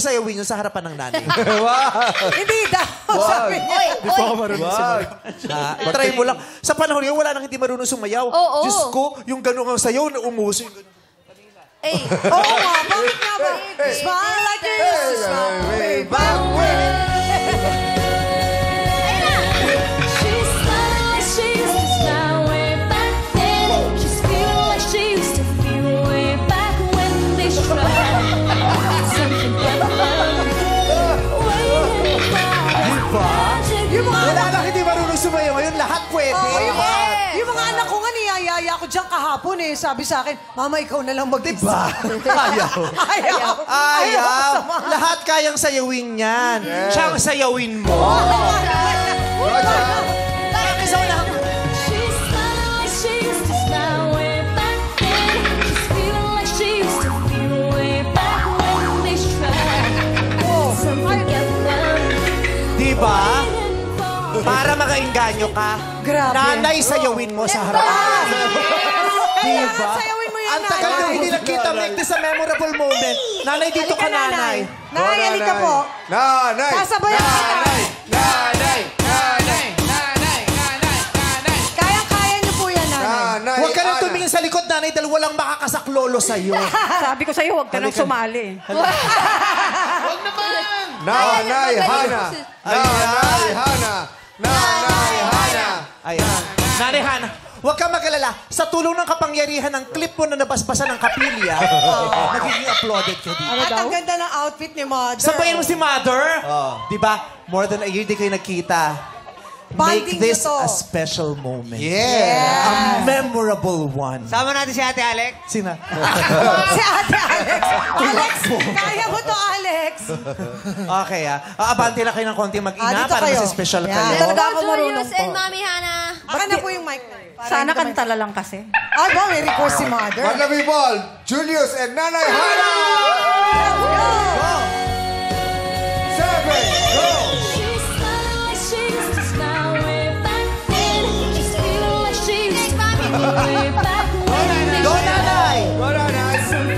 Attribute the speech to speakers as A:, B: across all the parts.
A: sayawin yun sa harapan ng nanay.
B: Hindi daw. Sabi niya.
C: Hindi pa ako marunong sumayaw.
A: Try mo lang. Sa panahon ngayon, wala nang hindi marunong sumayaw.
D: Oo.
A: Diyos ko, yung gano'ng ang sayaw na umuso.
D: Eh.
B: Oo nga, bakit nga ba? Smile like you used to smile way back when.
A: Wala nang hindi marunong sumayaw. Ngayon, lahat pwede.
B: Yung mga anak ko nga niyayaya ko dyan kahapon eh. Sabi sa akin, Mama, ikaw na lang mag-isa.
A: Diba? Ayaw. Ayaw. Lahat kayang sayawin yan. Siya ang sayawin mo. Isa na. Diba? Para makainganyo ka.
B: Grabe.
A: Nanay, sayawin mo sa harapan. Diba?
B: Sayawin mo yan,
A: Ang tagal
B: nanay.
A: na hindi nagkita, make this a memorable moment. Nanay, dito ka, nanay.
B: Nanay, halika po.
E: Nanay!
B: Sasabayan kita.
E: Nanay! Nanay! Nanay! Nanay! Nanay!
B: Kayang-kaya niyo po yan, nanay.
E: Nanay!
A: Huwag ka nang tumingin sa likod, nanay, dahil walang makakasaklolo sa'yo.
F: Sabi ko sa'yo, huwag ka nang sumali.
D: Huwag naman!
E: Nanay Hana! Nanay Hana! Nanay Hana!
A: Ayan. Nanay Hana, huwag kang mag-alala. Sa tulong ng kapangyarihan ng clip mo na nabasbasan ng kapilya, magiging uploaded ka dito.
B: At ang ganda ng outfit ni Mother.
A: Sabayin mo si Mother. Di ba? More than a year di kayo nagkita.
B: Bonding
A: Make this
B: nyo to.
A: a special moment.
E: Yeah!
A: A memorable one.
G: Sama natin si Ate Alec.
A: Sina?
B: Si Ate Alex. Alex, kaya mo to, Alex.
A: Okay, Abante na kayo ng konti mag-ina
B: Dito
A: para
B: kayo.
A: mas special
B: Yan.
A: kayo.
F: Talaga ako marunong
D: Julius and
F: po.
D: Mami Hana.
B: Akin na po yung mic.
F: Sana kantala lang kasi.
B: Ay ba, may request si Mother.
E: Mga people, Julius and Nanay Hana!
B: Let's go!
E: 7, go!
A: Go, nanay!
E: Go, Nanay!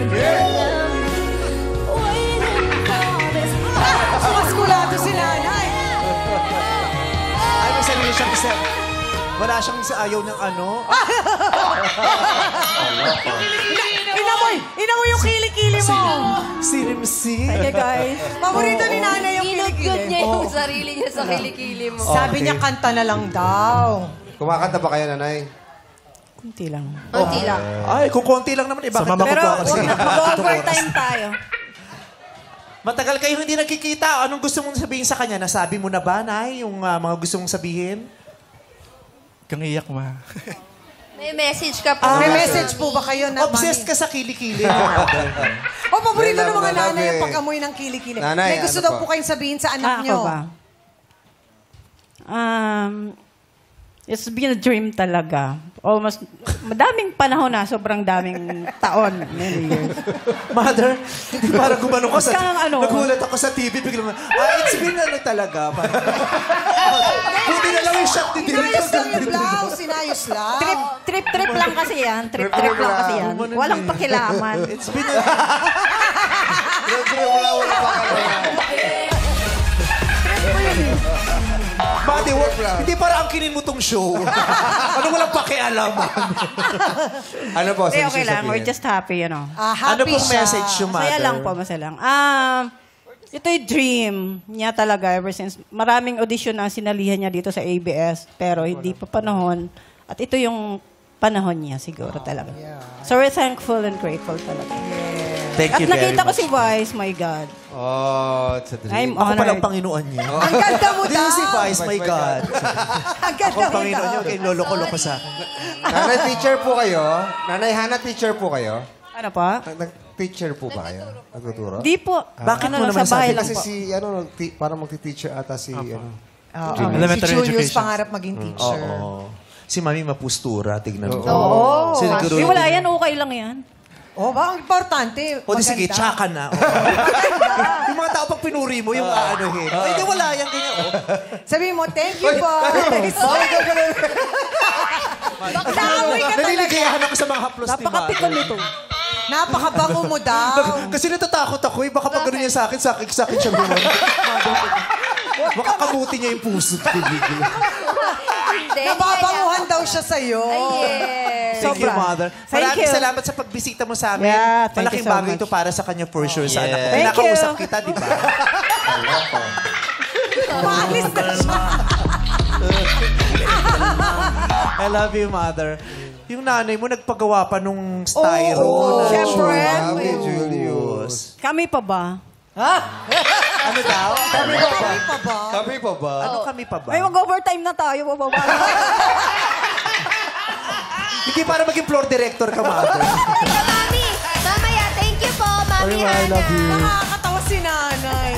E: Yeah!
B: Maskulado si nanay.
A: Ay, may sarili siyang isa. Wala siyang sa ayaw ng ano.
B: Inamoy yung kilikili mo.
A: Sirimsi.
F: Hey guys.
B: Paborito ni nanay yung
D: Inugod
B: kilikili.
D: niya yung sarili niya sa kilikili mo.
B: Sabi niya, kanta na lang daw.
E: Kumakanta ba kayo, Nanay?
F: Kunti lang.
D: Konti lang.
A: Ay, kung konti lang naman,
C: Sa mama ko
F: Pero
C: po ako.
F: huwag na mag-overtime tayo.
A: Matagal kayo hindi nagkikita. Anong gusto mong sabihin sa kanya? Nasabi mo na ba, Nay, yung mga gusto mong sabihin?
C: Kang iyak, ma.
D: May message ka po.
B: May message po ba kayo na
A: Obsessed ka sa kilikili.
B: Oh, paborito ng mga
E: Love,
B: nanay
E: love
B: yung
E: eh.
B: pag-amoy ng kilikili.
E: Nanay,
B: May gusto
E: ano
B: daw
E: pa?
B: po kayong sabihin sa anak
F: Ako
B: niyo.
F: ba? It's been a dream talaga. Almost, madaming panahon na, sobrang daming taon. Many years.
A: Mother, hindi para gumano ka sa...
F: Huwag kang ano.
A: Nagulat ako sa TV, biglang, it's been ano talaga. Buti na lang yung shot ni Direk.
B: Sinayos lang yung blouse, sinayos lang.
F: Trip lang kasi yan. Trip lang kasi yan. Walang pakilaman.
A: It's been
E: Wala pa kayo.
A: Mati, hindi para angkinin mo tong show. Ano walang pakialaman?
E: Ano po?
F: Hindi,
E: Saan
F: okay
E: siya
F: lang. We're
E: sabihin?
F: just happy, you know.
A: Ano
B: Happy
A: pong
B: siya.
A: message yung Mother?
F: Masaya lang po, masaya lang. Ito yung dream niya talaga ever since. Maraming audition na sinalihan niya dito sa ABS, pero hindi pa panahon. At ito yung panahon niya siguro talaga. So we're thankful and grateful talaga.
A: Thank
F: At
A: you very
F: nakita ko
A: much.
F: si Vice, my God.
E: Oh, it's a dream.
F: I'm
A: Ako palang
F: honored.
A: Panginoon niya.
B: Ang ganda mo
A: Hindi
B: daw.
A: si Vice, my God.
B: Ang
A: Ako
B: ganda
A: ang
B: mo
A: Panginoon
B: daw.
A: niya, kay lolo-loko sa akin.
E: Nanay, teacher po kayo? Nanay Hana, teacher po kayo?
F: Ano pa?
E: Teacher po ba kayo? Nagtuturo?
F: Di po.
A: Bakit
F: Ano
A: mo
F: lang,
A: naman
F: sa bahay
A: sabi?
F: lang
E: Kasi
F: po.
E: si, parang magti-teacher ata si,
B: Si
C: Elementary
B: Julius
C: education.
B: pangarap maging teacher.
A: Si Mami mapustura, tignan mo.
B: Oo.
A: Siniguro.
F: Di wala yan, okay lang yan.
B: Oh, ba? Ang importante.
A: O di sige,
B: maganda.
A: tsaka na. Yung mga tao pag pinuri mo, yung aanuhin. Ay, di wala yan, ganyan.
B: Sabi mo, thank you, boys.
A: Naliligayahan ako sa mga haplos ni Mother.
F: Napakapikon nito.
B: Napakabango mo daw.
A: Kasi natatakot ako eh. Baka pag gano'n niya sa akin siya gano'n. Baka kamuti niya yung puso ko.
D: Hindi.
B: Nababanguhan daw siya sa'yo.
D: Ay, yes.
A: Thank you,
F: Sobra.
A: Mother.
F: Thank
A: Maraming
F: you.
A: salamat sa pagbisita mo sa amin.
F: Yeah, thank
A: Malaking
F: you so
A: bagay
F: much.
A: ito para sa kanya for sure sa anak ko.
F: Thank
A: Kinakausap
F: you.
A: kita, di ba?
B: Maalis na siya.
A: I love you, Mother. Yung nanay mo nagpagawa pa nung styro. na
F: syempre.
A: Kay Julius.
F: Kami pa ba?
A: Ano daw?
B: Kami pa ba?
E: Kami pa ba?
A: Ano kami pa ba?
F: Ay, mag-overtime na tayo. Bababa.
A: Hindi para maging floor director ka, Mother.
D: Teka, Mami. Mamaya, thank you po, Mami
A: Ay, I love you.
B: Nakakatawa si nanay.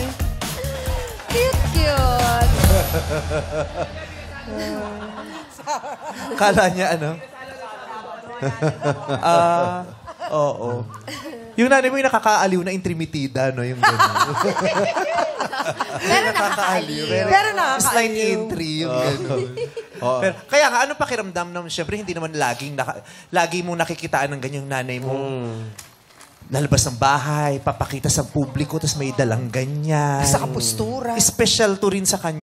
D: Cute, cute.
A: Kala niya ano? Oo. Yung nanay mo yung nakakaaliw na intrimitida, no? Yung gano'n.
D: Pero nakakaaliw.
B: Pero nakakaaliw.
A: Slight entry, yung gano'n. Pero, kaya nga, ano pakiramdam naman? Siyempre, hindi naman lagi mong nakikitaan ng ganyang nanay mo. Lalabas ng bahay, papakita sa publiko, tapos may dalang ganyan.
B: Sa kapustura.
A: Special to rin sa kanya.